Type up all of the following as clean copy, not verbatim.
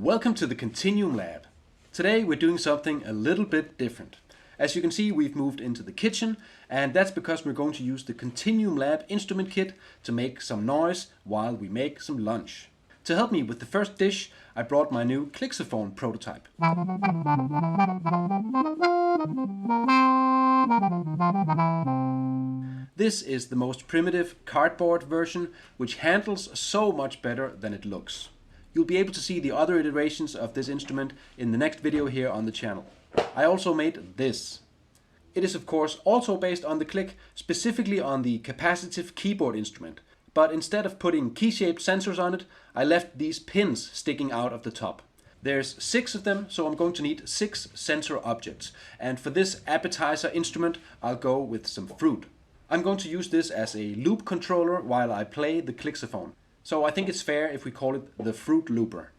Welcome to the KontinuumLAB. Today we're doing something a little bit different. As you can see, we've moved into the kitchen, and that's because we're going to use the KontinuumLAB Instrument Kit to make some noise while we make some lunch. To help me with the first dish, I brought my new Klixophone prototype. This is the most primitive cardboard version, which handles so much better than it looks. You'll be able to see the other iterations of this instrument in the next video here on the channel. I also made this. It is of course also based on the K.L.I.K, specifically on the capacitive keyboard instrument. But instead of putting key-shaped sensors on it, I left these pins sticking out of the top. There's 6 of them, so I'm going to need 6 sensor objects. And for this appetizer instrument, I'll go with some fruit. I'm going to use this as a loop controller while I play the Klixophone. So I think it's fair if we call it the Froot Looper.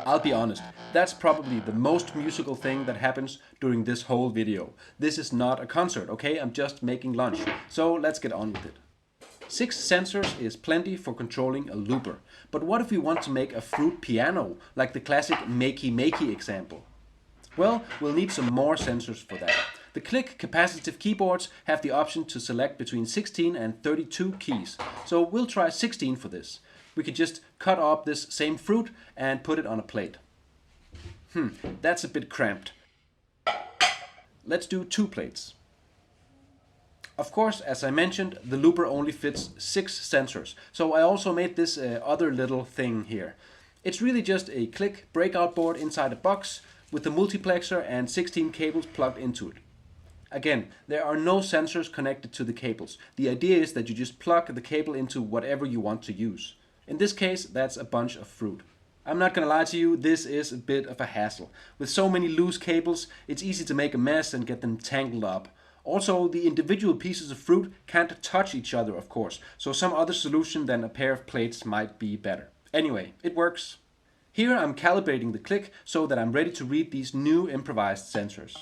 I'll be honest, that's probably the most musical thing that happens during this whole video. This is not a concert, okay? I'm just making lunch. So let's get on with it. 6 sensors is plenty for controlling a looper. But what if we want to make a fruit piano, like the classic Makey Makey example? Well, we'll need some more sensors for that. The K.L.I.K capacitive keyboards have the option to select between 16 and 32 keys. So we'll try 16 for this. We could just cut up this same fruit and put it on a plate. That's a bit cramped. Let's do 2 plates. Of course, as I mentioned, the looper only fits 6 sensors. So I also made this other little thing here. It's really just a K.L.I.K breakout board inside a box with a multiplexer and 16 cables plugged into it. Again, there are no sensors connected to the cables. The idea is that you just plug the cable into whatever you want to use. In this case, that's a bunch of fruit. I'm not gonna lie to you, this is a bit of a hassle. With so many loose cables, it's easy to make a mess and get them tangled up. Also, the individual pieces of fruit can't touch each other, of course, so some other solution than a pair of plates might be better. Anyway, it works. Here I'm calibrating the K.L.I.K so that I'm ready to read these new improvised sensors.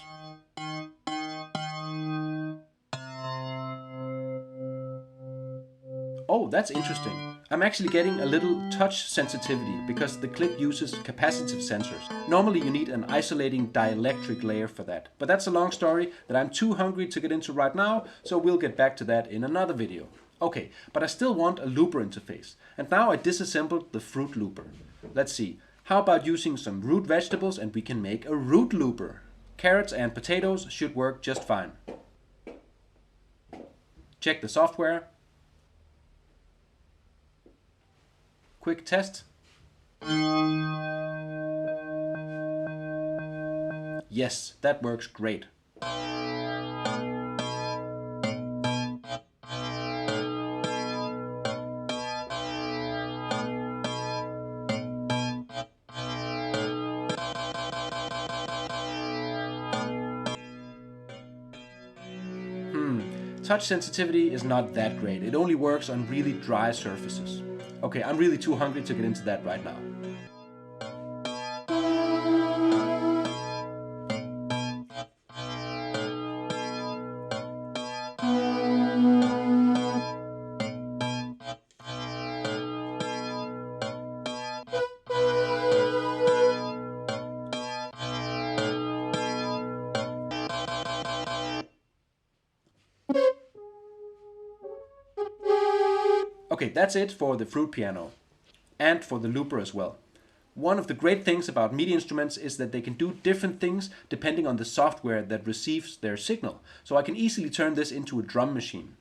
Oh, that's interesting. I'm actually getting a little touch sensitivity because the K.L.I.K uses capacitive sensors. Normally you need an isolating dielectric layer for that. But that's a long story that I'm too hungry to get into right now, so we'll get back to that in another video. Okay, but I still want a looper interface. And now I disassembled the Froot Looper. Let's see, how about using some root vegetables and we can make a root looper? Carrots and potatoes should work just fine. Check the software. Quick test. Yes, that works great. Touch sensitivity is not that great. It only works on really dry surfaces. Okay, I'm really too hungry to get into that right now. Okay, that's it for the fruit piano, and for the looper as well. One of the great things about MIDI instruments is that they can do different things depending on the software that receives their signal. So I can easily turn this into a drum machine.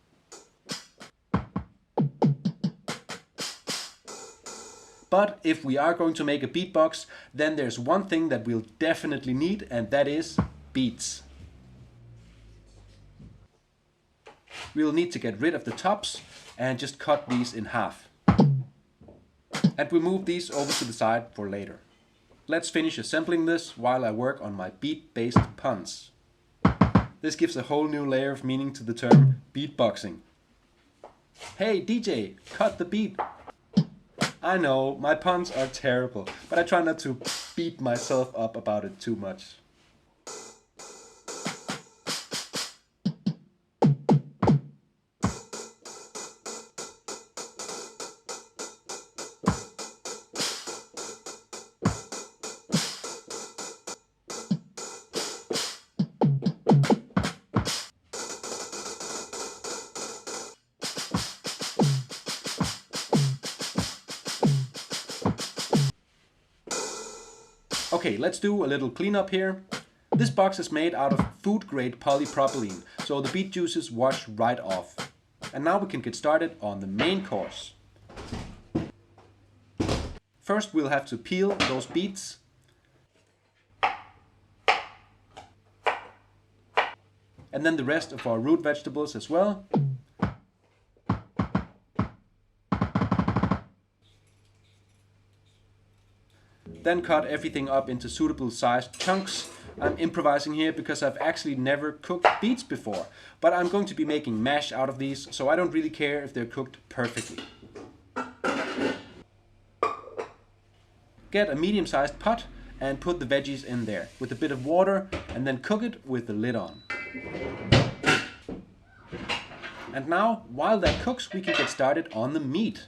But if we are going to make a Beet Box, then there's one thing that we'll definitely need, and that is beats. We'll need to get rid of the tops and just cut these in half. And we move these over to the side for later. let's finish assembling this while I work on my beat-based puns. This gives a whole new layer of meaning to the term beatboxing. Hey DJ, cut the beat. I know, my puns are terrible, but I try not to beat myself up about it too much. Okay, let's do a little cleanup here. This box is made out of food-grade polypropylene, so the beet juices wash right off. And now we can get started on the main course. First we'll have to peel those beets. And then the rest of our root vegetables as well. Then cut everything up into suitable sized chunks. I'm improvising here because I've actually never cooked beets before, but I'm going to be making mash out of these, so I don't really care if they're cooked perfectly. Get a medium-sized pot and put the veggies in there with a bit of water and then cook it with the lid on. And now, while that cooks, we can get started on the meat.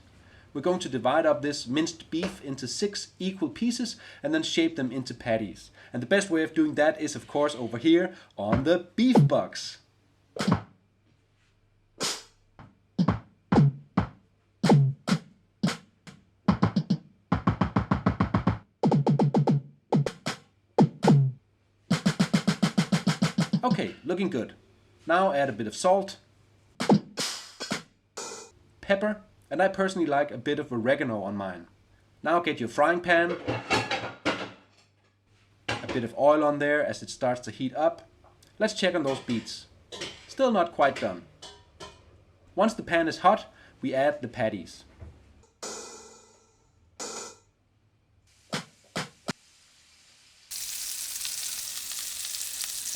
We're going to divide up this minced beef into 6 equal pieces and then shape them into patties. And the best way of doing that is, of course, over here on the Beet Box. Okay, looking good. Now add a bit of salt, pepper, and I personally like a bit of oregano on mine. Now get your frying pan, a bit of oil on there as it starts to heat up. Let's check on those beets. Still not quite done. Once the pan is hot, we add the patties.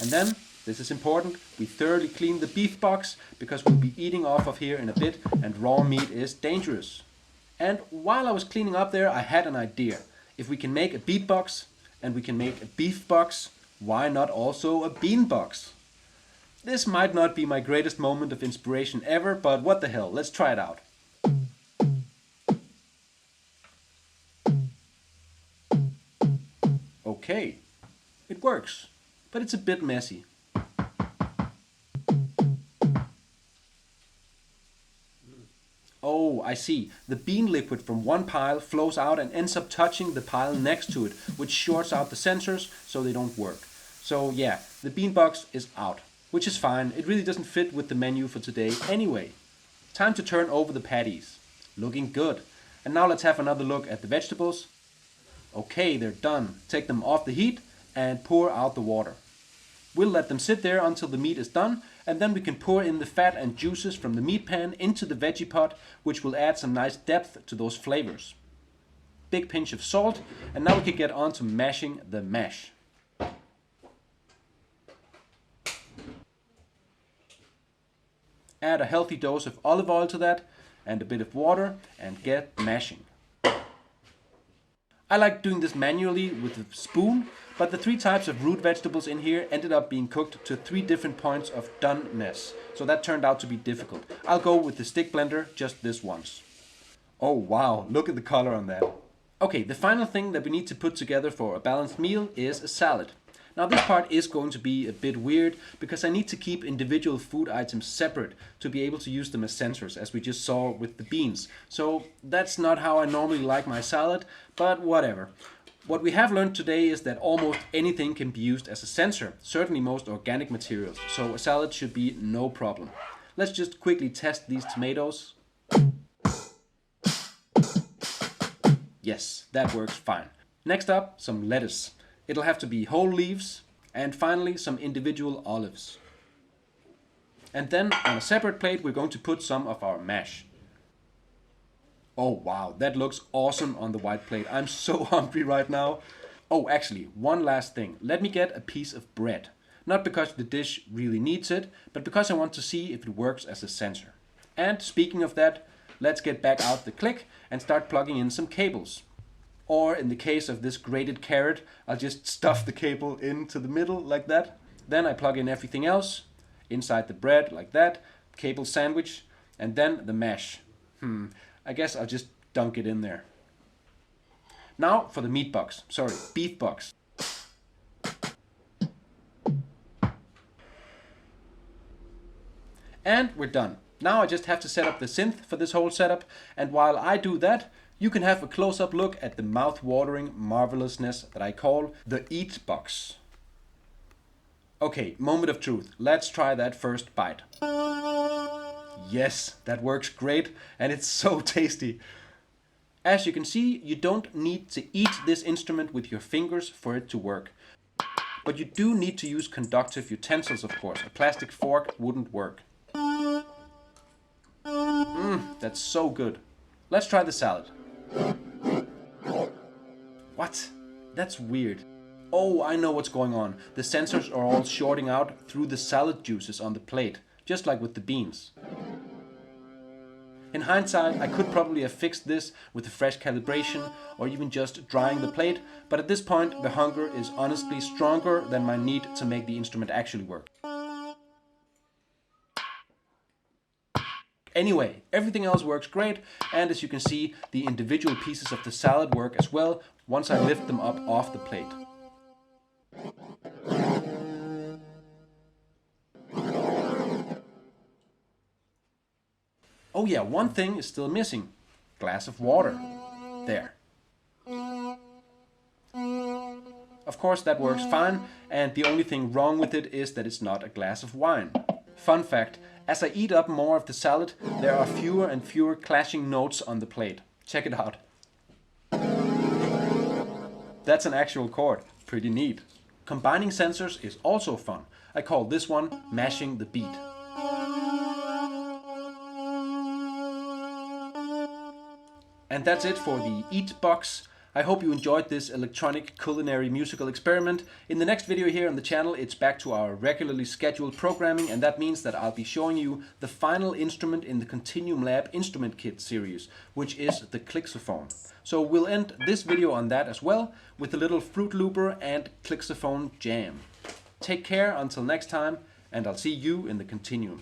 And then, this is important, we thoroughly clean the Beet Box because we'll be eating off of here in a bit and raw meat is dangerous. And while I was cleaning up there, I had an idea. If we can make a Beet Box and we can make a Beef Box, why not also a Bean Box? This might not be my greatest moment of inspiration ever, but what the hell, let's try it out. Okay, it works, but it's a bit messy. Oh, I see. The bean liquid from one pile flows out and ends up touching the pile next to it, which shorts out the sensors so they don't work. So yeah, the bean box is out, which is fine. It really doesn't fit with the menu for today anyway. Time to turn over the patties. Looking good. And now let's have another look at the vegetables. Okay, they're done. Take them off the heat and pour out the water. We'll let them sit there until the meat is done, and then we can pour in the fat and juices from the meat pan into the veggie pot, which will add some nice depth to those flavors. Big pinch of salt, and now we can get on to mashing the mash. Add a healthy dose of olive oil to that, and a bit of water, and get mashing. I like doing this manually with a spoon, but the 3 types of root vegetables in here ended up being cooked to 3 different points of doneness, so that turned out to be difficult. I'll go with the stick blender just this once. Oh wow, look at the color on that. Okay, the final thing that we need to put together for a balanced meal is a salad. Now this part is going to be a bit weird because I need to keep individual food items separate to be able to use them as sensors, as we just saw with the beans. So that's not how I normally like my salad, but whatever. What we have learned today is that almost anything can be used as a sensor, certainly most organic materials, so a salad should be no problem. Let's just quickly test these tomatoes. Yes, that works fine. Next up, some lettuce. It'll have to be whole leaves, and finally some individual olives. And then on a separate plate we're going to put some of our mash. Oh wow, that looks awesome on the white plate. I'm so hungry right now. Oh, actually, one last thing. Let me get a piece of bread. Not because the dish really needs it, but because I want to see if it works as a sensor. And speaking of that, let's get back out the K.L.I.K and start plugging in some cables. Or in the case of this grated carrot, I'll just stuff the cable into the middle like that. Then I plug in everything else, inside the bread like that, cable sandwich, and then the mesh. I guess I'll just dunk it in there. Now for the Beet Box, Beet Box. And we're done. Now I just have to set up the synth for this whole setup, and while I do that, you can have a close-up look at the mouth-watering marvelousness that I call the Beet Box. Okay, moment of truth. Let's try that first bite. Yes, that works great, and it's so tasty. As you can see, you don't need to eat this instrument with your fingers for it to work. But you do need to use conductive utensils, of course. A plastic fork wouldn't work. That's so good. Let's try the salad. What? That's weird. Oh, I know what's going on. The sensors are all shorting out through the salad juices on the plate, just like with the beans. In hindsight, I could probably have fixed this with a fresh calibration or even just drying the plate, but at this point the hunger is honestly stronger than my need to make the instrument actually work. Anyway, everything else works great, and as you can see, the individual pieces of the salad work as well once I lift them up off the plate. Oh yeah, one thing is still missing. Glass of water. There. Of course that works fine, and the only thing wrong with it is that it's not a glass of wine. Fun fact, as I eat up more of the salad, there are fewer and fewer clashing notes on the plate. Check it out. That's an actual chord. Pretty neat. Combining sensors is also fun. I call this one mashing the beat. And that's it for the Beet Box. I hope you enjoyed this electronic culinary musical experiment. In the next video here on the channel, it's back to our regularly scheduled programming, and that means that I'll be showing you the final instrument in the KontinuumLAB Instrument Kit series, which is the Klixophone. So we'll end this video on that as well, with a little Froot Looper and Klixophone jam. Take care until next time, and I'll see you in the Kontinuum.